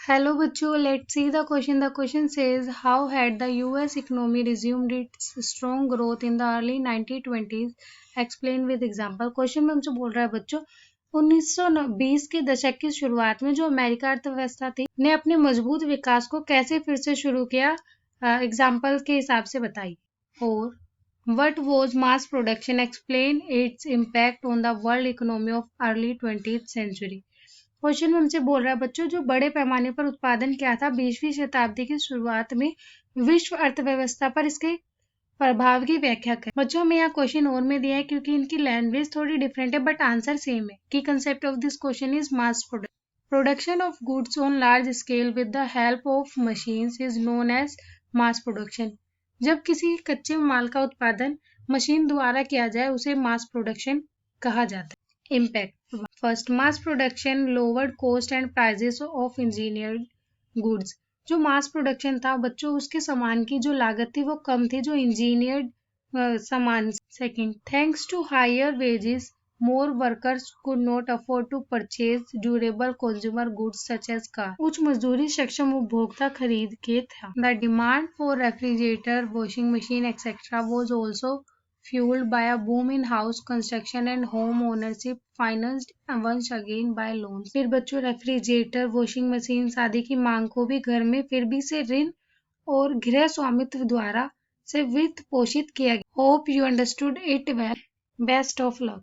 Hello बच्चों, let's see the question. The question says, how had the US economy resumed its strong growth in the early 1920s? Explain with example. Question में हमसे बोल रहा है बच्चों, 1920 के दशक की शुरुआत में जो अमेरिका अर्थव्यवस्था थी ने अपने मजबूत विकास को कैसे फिर से शुरू किया, एग्जाम्पल के हिसाब से बताइए. और what was mass production? Explain its impact on the world economy of early 20th century. Question में हमसे बोल रहा है बच्चों, जो बड़े पैमाने पर उत्पादन किया था 20वीं शताब्दी की शुरुआत में विश्व अर्थव्यवस्था पर इसके प्रभाव की व्याख्या करें. बच्चों हमें यहाँ क्वेश्चन और में दिया है क्योंकि इनकी लैंग्वेज थोड़ी डिफरेंट है बट आंसर सेम है. Key concept of this question is mass production of goods on large scale with the help of machines is known as mass production. जब किसी कच्चे माल का उत्पादन मशीन द्वारा किया जाए उसे मास प्रोडक्शन कहा जाता है. Impact. First, mass production lowered cost and prices of engineered goods. जो मास प्रोडक्शन था बच्चों, उसके सामान की जो लागत थी वो कम थी, जो इंजीनियर्ड सामान. Second, thanks to higher wages more workers could not afford to purchase durable consumer goods such as car. उच्च मजदूरी सक्षम उपभोक्ता खरीद के था. The demand for refrigerator, washing machine, etc. was also fueled by a boom in house construction and home ownership, financed once again by loans. फिर बच्चों refrigerator, washing machine आदि की मांग को भी घर में फिर भी से ऋण और गृह स्वामित्व द्वारा से वित्त पोषित किया गया. Hope you understood it well. Best of luck.